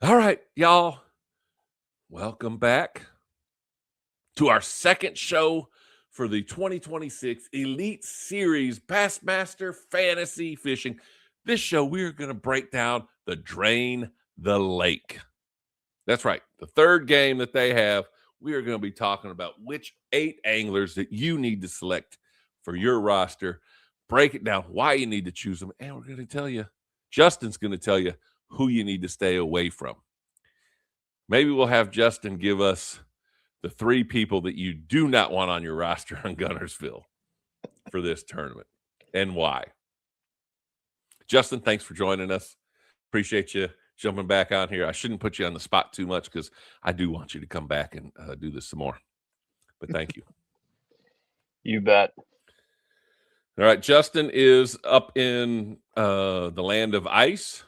All right, y'all. Welcome back to our second show for the 2026 Elite Series Bassmaster Fantasy Fishing. This show, we're going to break down the Drain the Lake. That's right. The third game that they have, we are going to be talking about which 8 anglers that you need to select for your roster, break it down, why you need to choose them, and we're going to tell you, Justin's going to tell you who you need to stay away from. Maybe we'll have Justin give us the 3 people that you do not want on your roster on Guntersville for this tournament and why. Justin, thanks for joining us. Appreciate you jumping back on here. I shouldn't put you on the spot too much because I do want you to come back and do this some more. But thank you. You bet. All right. Justin is up in the land of ice,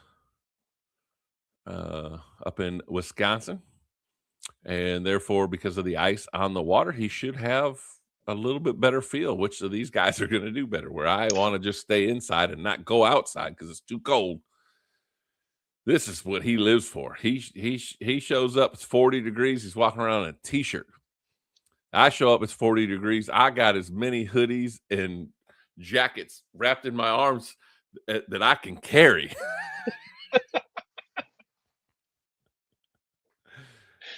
up in Wisconsin. And therefore, because of the ice on the water, he should have a little bit better feel which of these guys are going to do better. Where I want to just stay inside and not go outside because it's too cold. This is what he lives for. He shows up, it's 40 degrees. He's walking around in a t-shirt. I show up, it's 40 degrees. I got as many hoodies and jackets wrapped in my arms that I can carry.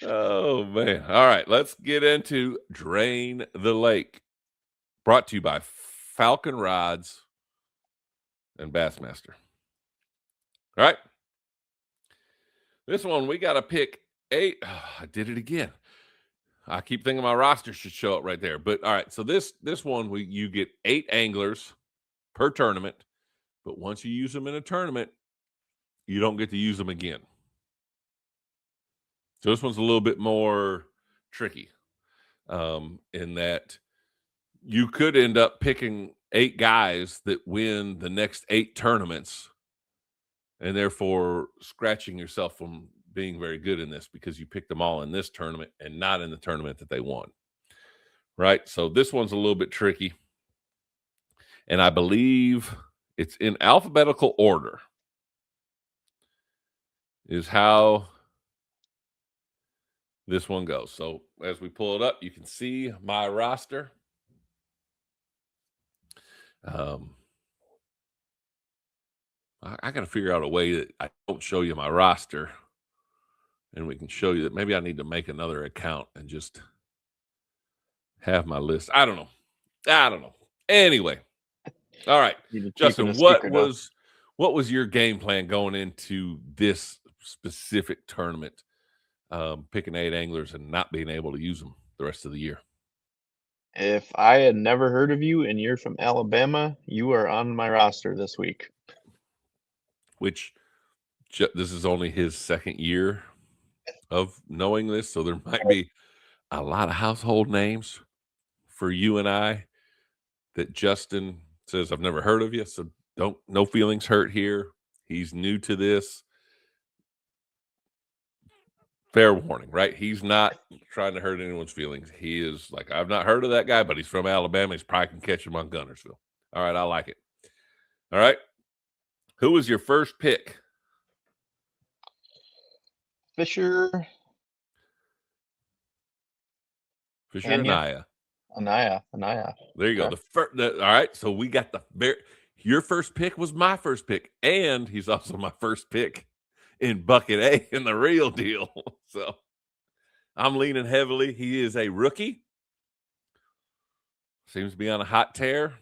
Oh, man. All right, let's get into Drain the Lake. Brought to you by Falcon Rods and Bassmaster. All right. This one, we got to pick 8. Oh, I did it again. I keep thinking my roster should show up right there. But, all right, so this one, you get 8 anglers per tournament. But once you use them in a tournament, you don't get to use them again. So this one's a little bit more tricky in that you could end up picking 8 guys that win the next 8 tournaments and therefore scratching yourself from being very good in this because you picked them all in this tournament and not in the tournament that they won. Right? So this one's a little bit tricky. And I believe it's in alphabetical order is how this one goes. So as we pull it up, you can see my roster. I got to figure out a way that I don't show you my roster and we can show you that. Maybe I need to make another account and just have my list. I don't know. Anyway. All right. Justin, what was your game plan going into this specific tournament? Picking 8 anglers and not being able to use them the rest of the year. If I had never heard of you and you're from Alabama, you are on my roster this week. Which this is only his second year of knowing this, so there might be a lot of household names for you and I that Justin says, I've never heard of you, so no feelings hurt here. He's new to this. Fair warning, right? He's not trying to hurt anyone's feelings. He is like, I've not heard of that guy, but he's from Alabama. He's probably can catch him on Guntersville. All right, I like it. All right. Who was your first pick? Fisher Anaya. Anaya. There you go. All right. So we got your first pick was my first pick, and he's also my first pick in bucket A in the real deal. So I'm leaning heavily. He is a rookie. Seems to be on a hot tear.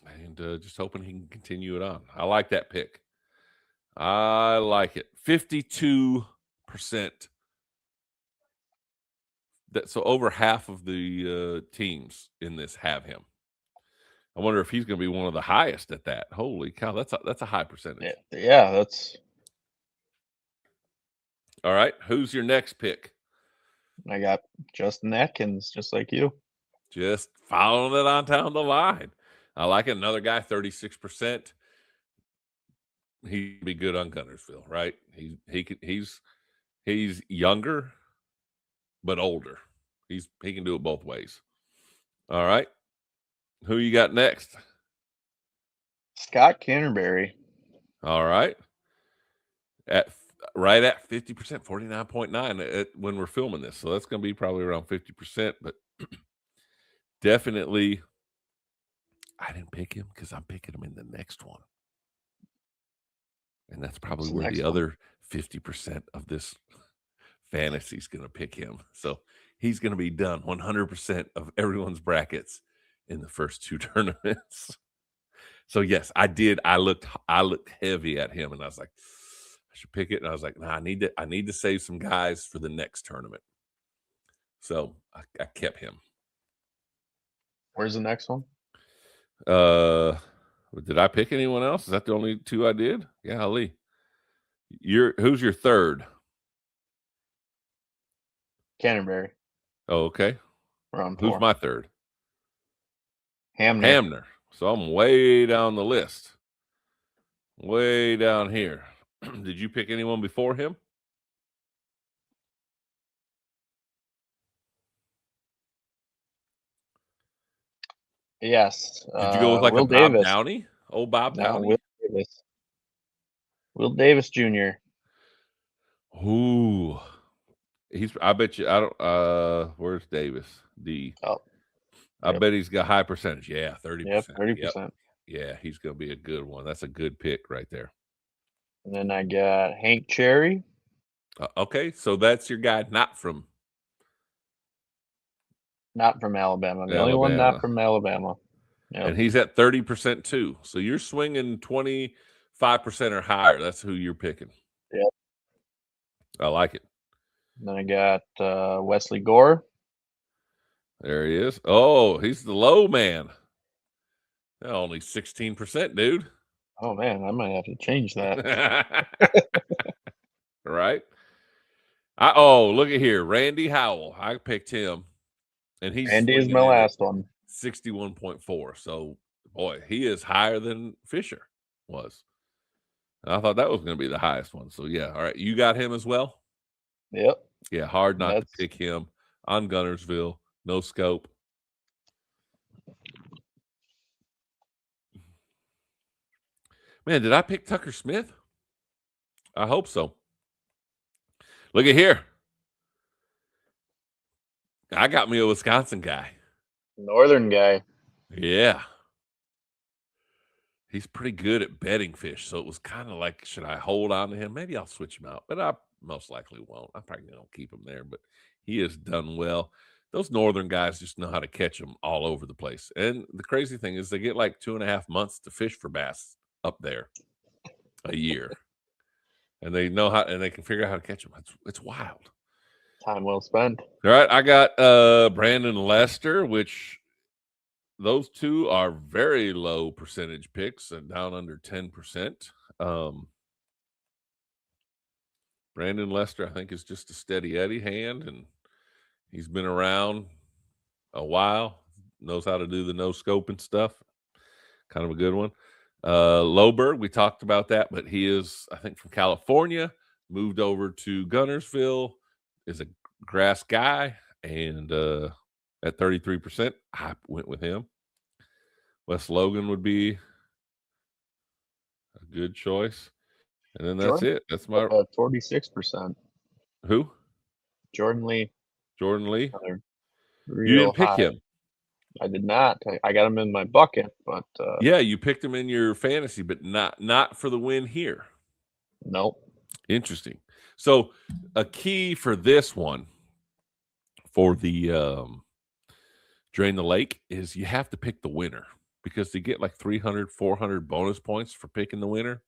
And just hoping he can continue it on. I like that pick. I like it. 52%. So over half of the teams in this have him. I wonder if he's going to be one of the highest at that. Holy cow, that's a high percentage. Yeah, that's. All right, who's your next pick? I got Justin Atkins, just like you. Just following it on down the line. I like it. Another guy, 36%. He'd be good on Guntersville, right? He's younger, but older. He can do it both ways. All right. Who you got next? Scott Canterbury. All right. At right at 50%, 49.9 when we're filming this. So that's going to be probably around 50%. But definitely, I didn't pick him because I'm picking him in the next one. And that's probably where the other 50% of this fantasy is going to pick him. So he's going to be done 100% of everyone's brackets in the first 2 tournaments. So yes, I did. I looked heavy at him, and I was like, I should pick it. And I was like, nah, I need to save some guys for the next tournament. So I kept him. Where's the next one? Did I pick anyone else? Is that the only 2 I did? Yeah, Ali. Who's your third? Canterbury. Oh, okay. Round 4. Who's my third? Hamner. Hamner. So I'm way down the list. Way down here. Did you pick anyone before him? Yes. Did you go with like Will a Bob Davis. Downey? Old Bob No, Downey? Will Davis. Will Davis Jr. Ooh. I bet you I don't where's Davis? D. Oh. I bet he's got high percentage. Yeah, 30%. Yep, 30%. Yeah, he's gonna be a good one. That's a good pick right there. And then I got Hank Cherry. Okay, so that's your guy not from Alabama. The only one not from Alabama. Yep. And he's at 30% too. So you're swinging 25% or higher. That's who you're picking. Yep. I like it. And then I got Wesley Gore. There he is. Oh, he's the low man. Only 16%, dude. Oh, man, I might have to change that. Right? Look at here. Randy Howell. I picked him. And he's Randy is my last one. 61.4. So, boy, he is higher than Fisher was. And I thought that was going to be the highest one. So, yeah. All right. You got him as well? Yep. Yeah. Hard not to pick him on Guntersville. No scope. Man, did I pick Tucker Smith? I hope so. Look at here. I got me a Wisconsin guy. Northern guy. Yeah. He's pretty good at bedding fish. So it was kind of like, should I hold on to him? Maybe I'll switch him out, but I most likely won't. I'm probably going to keep him there, but he has done well. Those Northern guys just know how to catch them all over the place. And the crazy thing is they get like 2.5 months to fish for bass up there a year. And they know how, and they can figure out how to catch them. It's wild. Time well spent. All right. I got Brandon Lester, which those 2 are very low percentage picks and down under 10%. Brandon Lester, I think, is just a steady Eddie hand, and he's been around a while, knows how to do the no scoping stuff. Kind of a good one. Loberg, we talked about that, but he is, I think, from California, moved over to Guntersville, is a grass guy, and at 33%, I went with him. Wes Logan would be a good choice. And then that's it. That's my 46%. Who? Jordan Lee. Jordan Lee. You didn't pick him. I did not. I got him in my bucket, but yeah, you picked him in your fantasy, but not for the win here. Nope. Interesting. So a key for this one, for the Drain the Lake, is you have to pick the winner, because they get like 300, 400 bonus points for picking the winner.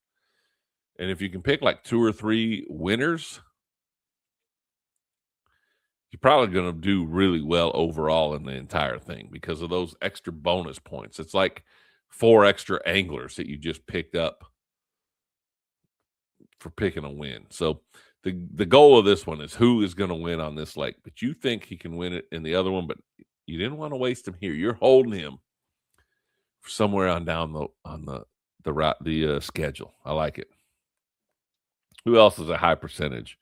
And if you can pick like 2 or 3 winners, you're probably going to do really well overall in the entire thing because of those extra bonus points. It's like 4 extra anglers that you just picked up for picking a win. So the goal of this one is who is going to win on this lake. But you think he can win it in the other one, but you didn't want to waste him here. You're holding him somewhere on down the schedule. I like it. Who else is a high percentage?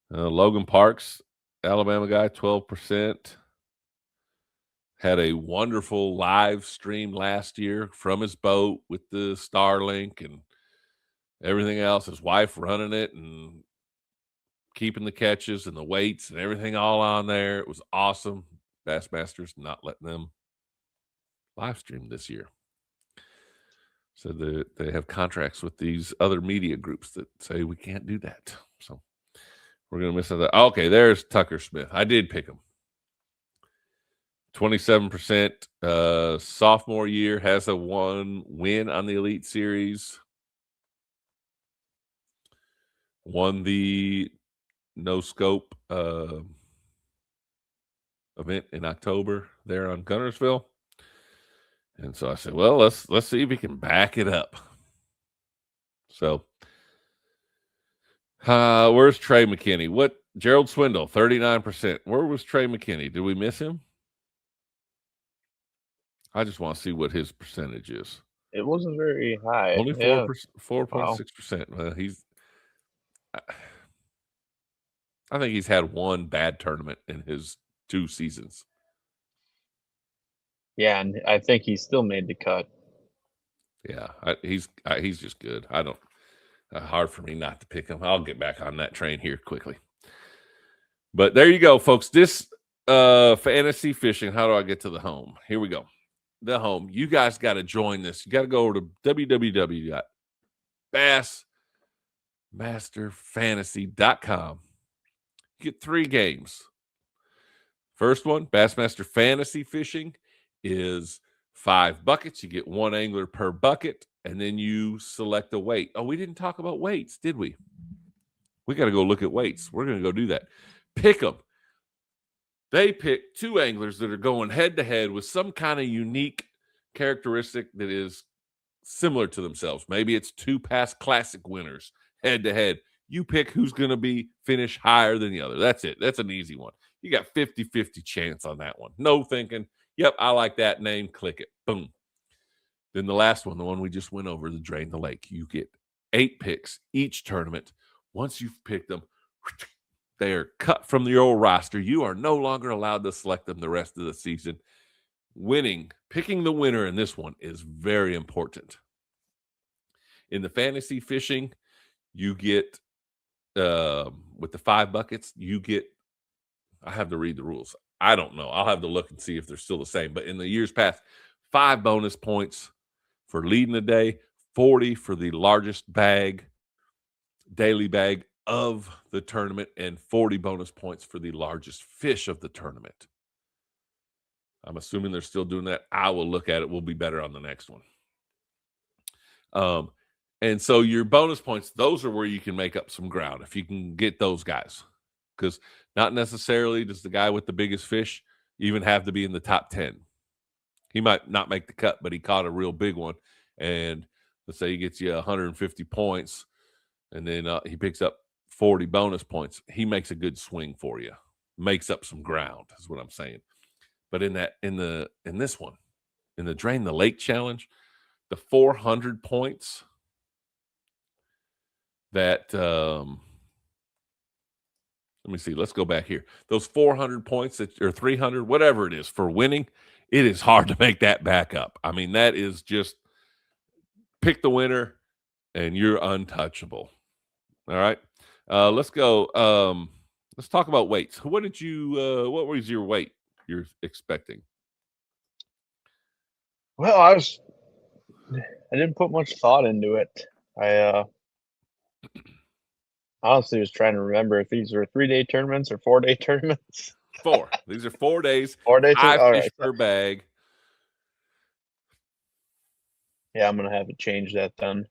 Logan Parks, Alabama guy, 12%. Had a wonderful live stream last year from his boat with the Starlink and everything else. His wife running it and keeping the catches and the weights and everything all on there. It was awesome. Bassmaster's not letting them live stream this year. So they have contracts with these other media groups that say we can't do that. So we're going to miss that. Okay, there's Tucker Smith. I did pick him. 27% sophomore year, has a 1 win on the Elite Series. Won the No Scope event in October there on Guntersville. And so I said, well, let's see if he can back it up. So where's Trey McKinney? What Gerald Swindle, 39%. Where was Trey McKinney? Did we miss him? I just want to see what his percentage is. It wasn't very high. Only 4.6%. Well, I think he's had one bad tournament in his 2 seasons. Yeah, and I think he still made the cut. Yeah, he's just good. I don't. Hard for me not to pick him. I'll get back on that train here quickly. But there you go, folks. This fantasy fishing. How do I get to the home? Here we go. The home. You guys got to join this. You got to go over to www.bassmasterfantasy.com. You get 3 games. First one, Bassmaster Fantasy Fishing, is 5 buckets. You get 1 angler per bucket, and then you select a weight. Oh, we didn't talk about weights, did we? We got to go look at weights. We're going to go do that. Pick them. They pick 2 anglers that are going head-to-head with some kind of unique characteristic that is similar to themselves. Maybe it's 2 past classic winners head-to-head. You pick who's going to be finish higher than the other. That's it. That's an easy one. You got 50-50 chance on that one. No thinking, yep, I like that name. Click it. Boom. Then the last one, the one we just went over, the Drain the Lake. You get 8 picks each tournament. Once you've picked them, they are cut from your old roster. You are no longer allowed to select them the rest of the season. Picking the winner in this one is very important. In the fantasy fishing, you get, with the 5 buckets, you get, I have to read the rules. I don't know. I'll have to look and see if they're still the same. But in the years past, 5 bonus points for leading the day, 40 for the largest daily bag of the tournament, and 40 bonus points for the largest fish of the tournament. I'm assuming they're still doing that. I will look at it. We'll be better on the next one. And so your bonus points, those are where you can make up some ground if you can get those guys. Because not necessarily does the guy with the biggest fish even have to be in the top 10. He might not make the cut, but he caught a real big one. And let's say he gets you 150 points, and then he picks up 40 bonus points. He makes a good swing for you. Makes up some ground, is what I'm saying. But in this one, in the Drain the Lake challenge, the 400 points that let me see. Let's go back here. Those 400 points or 300, whatever it is for winning, it is hard to make that back up. I mean, that is just pick the winner and you're untouchable. All right. Let's go. Let's talk about weights. What was your weight you're expecting? Well, I didn't put much thought into it. I honestly was trying to remember if these were 3-day tournaments or 4-day tournaments. 4. These are 4 days. 4-day tournaments. 5 fish per bag. Yeah, I'm gonna have to change that then.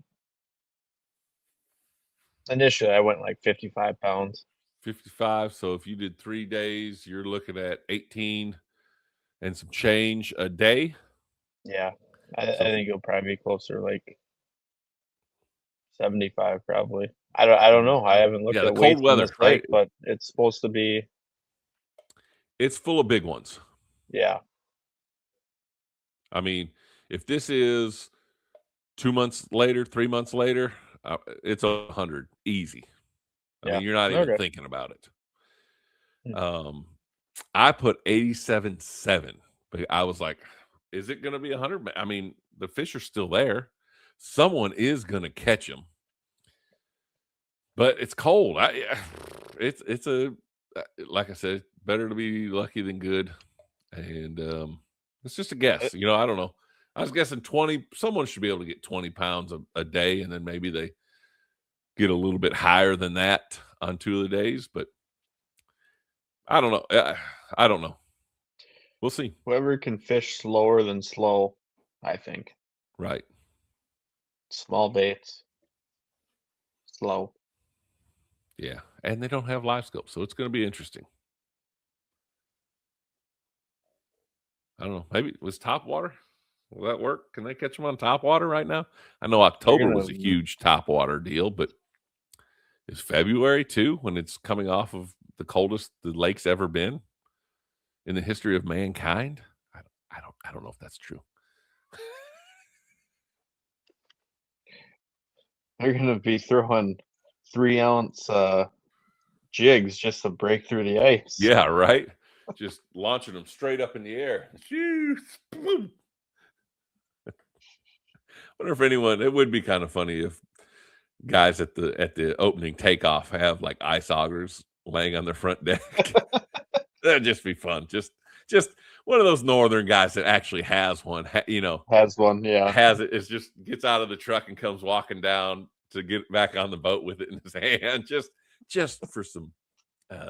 Initially, I went like 55 pounds. 55. So if you did 3 days, you're looking at 18 and some change a day. Yeah, I think it'll probably be closer like 75 probably. I don't know. I haven't looked Yeah, at the weights cold weather, in this lake, right? but it's supposed to be. It's full of big ones. Yeah. I mean, if this is 2 months later, 3 months later, it's 100 easy. I mean, you're not even thinking about it. I put 87.7, but I was like, is it going to be 100? I mean, the fish are still there. Someone is going to catch them, but it's cold. it's a like I said, better to be lucky than good, and it's just a guess. You know, I don't know. I was guessing 20. Someone should be able to get 20 pounds a day, and then maybe they get a little bit higher than that on 2 of the days. But I don't know. I don't know. We'll see. Whoever can fish slower than slow, I think. Right. Small baits, slow. Yeah, and they don't have live scope, so it's going to be interesting. I don't know. Maybe it was top water. Will that work? Can they catch them on top water right now? I know October was a huge top water deal, but is February too, when it's coming off of the coldest the lake's ever been in the history of mankind? I don't know if that's true. They're gonna be throwing 3-ounce jigs just to break through the ice. Yeah, right. Just launching them straight up in the air. Wonder if anyone. It would be kind of funny if guys at the opening takeoff have like ice augers laying on their front deck. That'd just be fun. Just one of those northern guys that actually has one. You know, Has one, yeah. has it. It's just gets out of the truck and comes walking down to get back on the boat with it in his hand. Just for some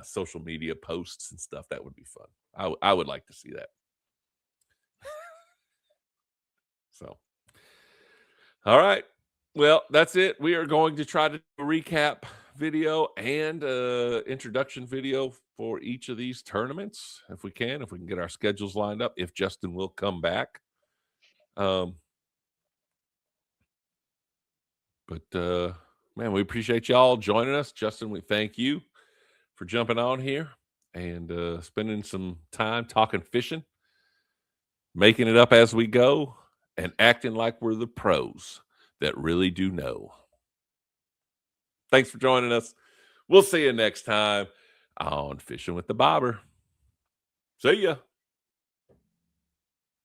social media posts and stuff. That would be fun. I would like to see that. So, all right. Well, that's it. We are going to try to do a recap video and introduction video for each of these tournaments if we can get our schedules lined up, if Justin will come back. But man, we appreciate y'all joining us. Justin, we thank you for jumping on here and spending some time talking fishing, making it up as we go, and acting like we're the pros that really do know. Thanks for joining us. We'll see you next time on Fishing with the Bobber. See ya.